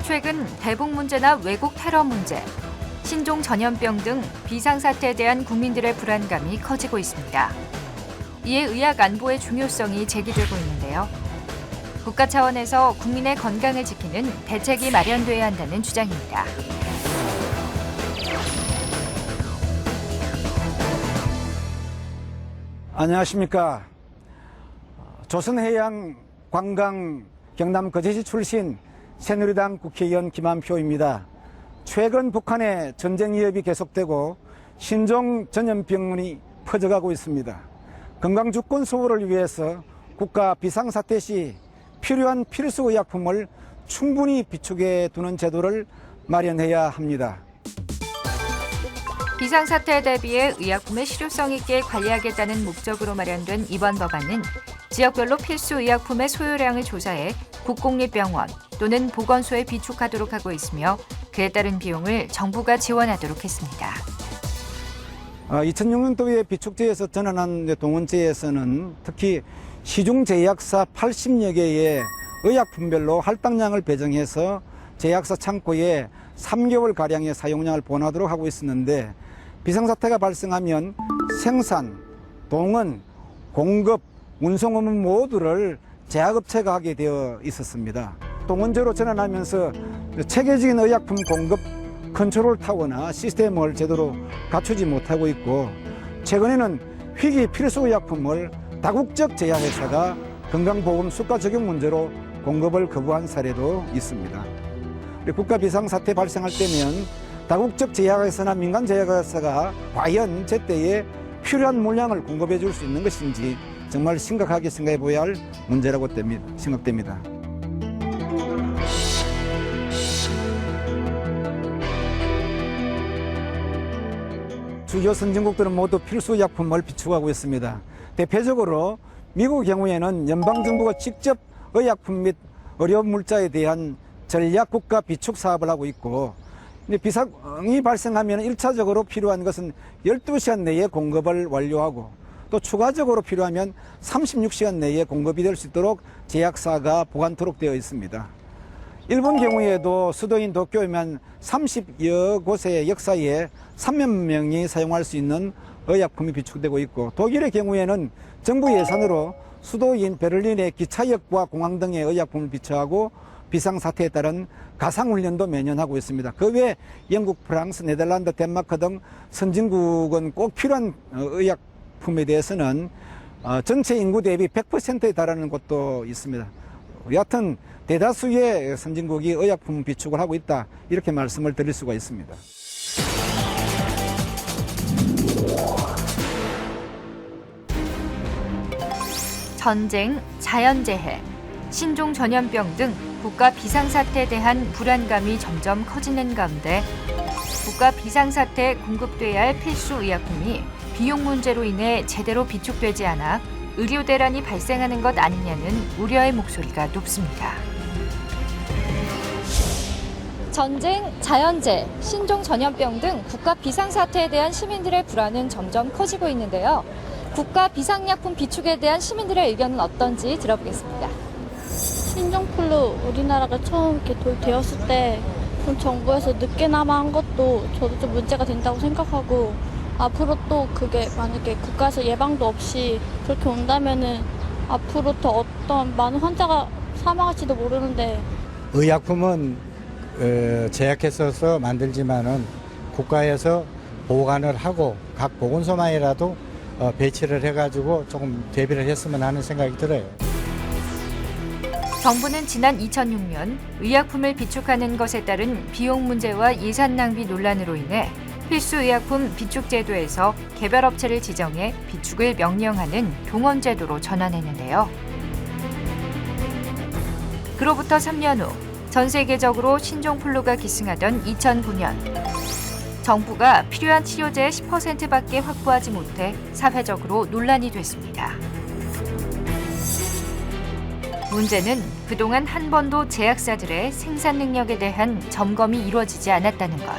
최근 대북 문제나 외국 테러 문제, 신종 전염병 등 비상사태에 대한 국민들의 불안감이 커지고 있습니다. 이에 의학 안보의 중요성이 제기되고 있는데요. 국가 차원에서 국민의 건강을 지키는 대책이 마련돼야 한다는 주장입니다. 안녕하십니까. 조선해양관광 경남거제시 출신 새누리당 국회의원 김한표입니다. 최근 북한의 전쟁 위협이 계속되고 신종 전염병이 퍼져가고 있습니다. 건강주권 수호를 위해서 국가 비상사태 시 필요한 필수 의약품을 충분히 비축해 두는 제도를 마련해야 합니다. 비상사태에 대비해 의약품의 실효성 있게 관리하겠다는 목적으로 마련된 이번 법안은 지역별로 필수 의약품의 소요량을 조사해 국공립병원 또는 보건소에 비축하도록 하고 있으며 그에 따른 비용을 정부가 지원하도록 했습니다. 2006년도에 비축제에서 전환한 동원제에서는 특히 시중제약사 80여 개의 의약품별로 할당량을 배정해서 제약사 창고에 3개월가량의 사용량을 보관하도록 하고 있었는데 비상사태가 발생하면 생산, 동원, 공급, 운송 업무 모두를 제약업체가 하게 되어 있었습니다. 동원제로 전환하면서 체계적인 의약품 공급 컨트롤 타워나 시스템을 제대로 갖추지 못하고 있고 최근에는 희귀 필수 의약품을 다국적 제약회사가 건강보험 수가 적용 문제로 공급을 거부한 사례도 있습니다. 국가 비상사태 발생할 때면 다국적 제약회사나 민간 제약회사가 과연 제때에 필요한 물량을 공급해 줄 수 있는 것인지 정말 심각하게 생각해 보아야 할 문제라고 생각됩니다. 주요 선진국들은 모두 필수 의약품을 비축하고 있습니다. 대표적으로 미국의 경우에는 연방정부가 직접 의약품 및 의료물자에 대한 전략국가 비축 사업을 하고 있고 비상이 발생하면 1차적으로 필요한 것은 12시간 내에 공급을 완료하고 또 추가적으로 필요하면 36시간 내에 공급이 될 수 있도록 제약사가 보관토록 되어 있습니다. 일본 경우에도 수도인 도쿄에만 30여 곳의 역사에 3만 명이 사용할 수 있는 의약품이 비축되고 있고 독일의 경우에는 정부 예산으로 수도인 베를린의 기차역과 공항 등의 의약품을 비축하고 비상사태에 따른 가상훈련도 매년 하고 있습니다. 그 외에 영국, 프랑스, 네덜란드, 덴마크 등 선진국은 꼭 필요한 의약품에 대해서는 전체 인구 대비 100%에 달하는 곳도 있습니다. 여하튼 대다수의 선진국이 의약품 비축을 하고 있다 이렇게 말씀을 드릴 수가 있습니다. 전쟁, 자연재해, 신종 전염병 등 국가 비상사태에 대한 불안감이 점점 커지는 가운데 국가 비상사태에 공급돼야 할 필수 의약품이 비용 문제로 인해 제대로 비축되지 않아 의료 대란이 발생하는 것 아니냐는 우려의 목소리가 높습니다. 전쟁, 자연재해, 신종 전염병 등 국가 비상사태에 대한 시민들의 불안은 점점 커지고 있는데요. 국가 비상약품 비축에 대한 시민들의 의견은 어떤지 들어보겠습니다. 신종플루 우리나라가 처음 이렇게 도입되었을 때 좀 정부에서 늦게나마 한 것도 저도 좀 문제가 된다고 생각하고 앞으로 또 그게 만약에 국가에서 예방도 없이 그렇게 온다면은 앞으로 더 어떤 많은 환자가 사망할지도 모르는데 의약품은 제약회사에서 만들지만은 국가에서 보관을 하고 각 보건소만이라도 배치를 해가지고 조금 대비를 했으면 하는 생각이 들어요. 정부는 지난 2006년 의약품을 비축하는 것에 따른 비용 문제와 예산 낭비 논란으로 인해 필수 의약품 비축 제도에서 개별업체를 지정해 비축을 명령하는 동원제도로 전환했는데요. 그로부터 3년 후 전 세계적으로 신종플루가 기승하던 2009년 정부가 필요한 치료제의 10%밖에 확보하지 못해 사회적으로 논란이 됐습니다. 문제는 그동안 한 번도 제약사들의 생산 능력에 대한 점검이 이루어지지 않았다는 것.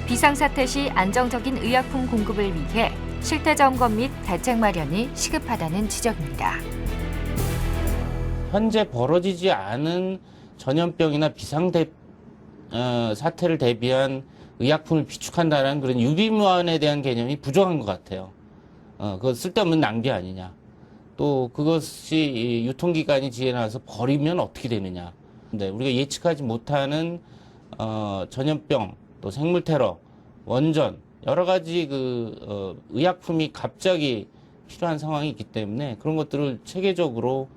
비상사태 시 안정적인 의약품 공급을 위해 실태 점검 및 대책 마련이 시급하다는 지적입니다. 현재 벌어지지 않은 전염병이나 사태를 대비한 의약품을 비축한다는 그런 유비무환에 대한 개념이 부족한 것 같아요. 그거 쓸데없는 낭비 아니냐. 또 그것이 유통기간이 지나서 버리면 어떻게 되느냐. 근데 우리가 예측하지 못하는 전염병, 또 생물테러, 원전 여러 가지 의약품이 갑자기 필요한 상황이 있기 때문에 그런 것들을 체계적으로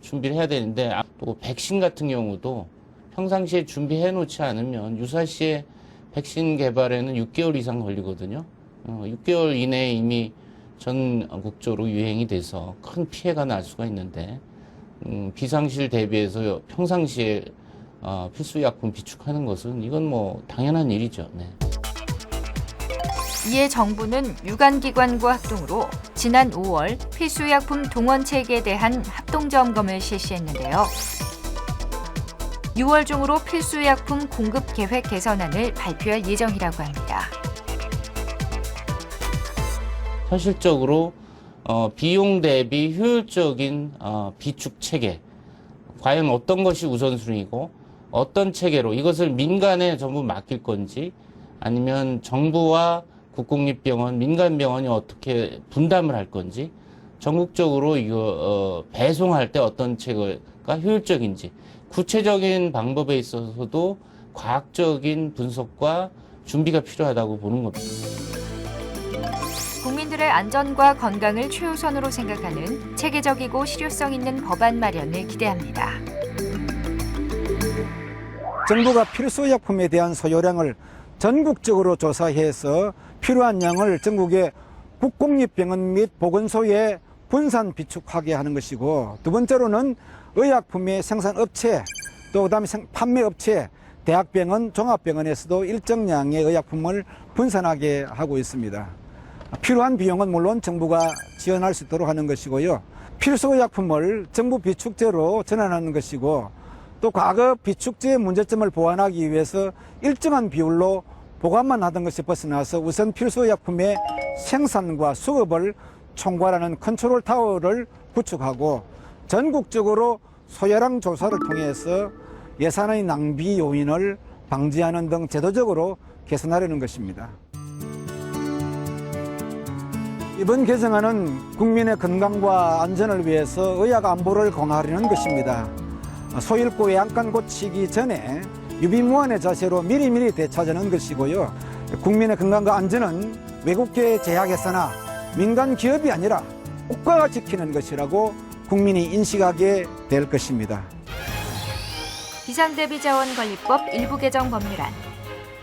준비를 해야 되는데, 또 백신 같은 경우도 평상시에 준비해 놓지 않으면 유사시에 백신 개발에는 6개월 이상 걸리거든요. 6개월 이내에 이미 전국적으로 유행이 돼서 큰 피해가 날 수가 있는데, 비상시를 대비해서 평상시에 필수 약품 비축하는 것은 이건 뭐 당연한 일이죠. 네. 이에 정부는 유관기관과 합동으로 지난 5월 필수의약품 동원체계에 대한 합동점검을 실시했는데요. 6월 중으로 필수의약품 공급 계획 개선안을 발표할 예정이라고 합니다. 현실적으로 비용 대비 효율적인 비축 체계, 과연 어떤 것이 우선순위고 어떤 체계로 이것을 민간에 전부 맡길 건지, 아니면 정부와 국공립병원, 민간병원이 어떻게 분담을 할 건지, 전국적으로 이거 배송할 때 어떤 체계가 효율적인지, 구체적인 방법에 있어서도 과학적인 분석과 준비가 필요하다고 보는 겁니다. 국민들의 안전과 건강을 최우선으로 생각하는 체계적이고 실효성 있는 법안 마련을 기대합니다. 정부가 필수의약품에 대한 소요량을 전국적으로 조사해서 필요한 양을 전국의 국공립병원 및 보건소에 분산 비축하게 하는 것이고, 두 번째로는 의약품의 생산업체, 또 그다음에 판매업체, 대학병원, 종합병원에서도 일정량의 의약품을 분산하게 하고 있습니다. 필요한 비용은 물론 정부가 지원할 수 있도록 하는 것이고요. 필수의약품을 정부 비축제로 전환하는 것이고, 또 과거 비축제의 문제점을 보완하기 위해서 일정한 비율로 보관만 하던 것이 벗어나서 우선 필수의약품의 생산과 수급을 총괄하는 컨트롤 타워를 구축하고, 전국적으로 소요량 조사를 통해서 예산의 낭비 요인을 방지하는 등 제도적으로 개선하려는 것입니다. 이번 개정안은 국민의 건강과 안전을 위해서 의학 안보를 강화하려는 것입니다. 소잃고 외양간 고치기 전에 유비무환의 자세로 미리미리 되찾아는 것이고요. 국민의 건강과 안전은 외국계 제약회사나 민간 기업이 아니라 국가가 지키는 것이라고 국민이 인식하게 될 것입니다. 비상대비자원관리법 일부 개정 법률안.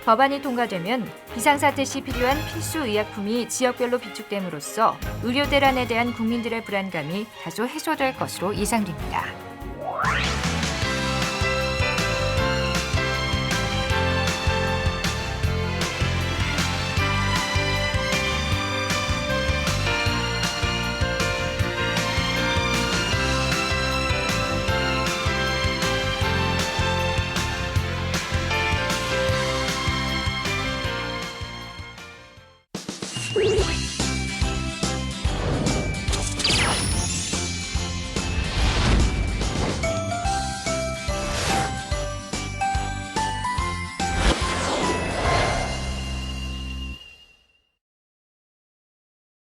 법안이 통과되면 비상사태 시 필요한 필수 의약품이 지역별로 비축됨으로써 의료 대란에 대한 국민들의 불안감이 다소 해소될 것으로 예상됩니다.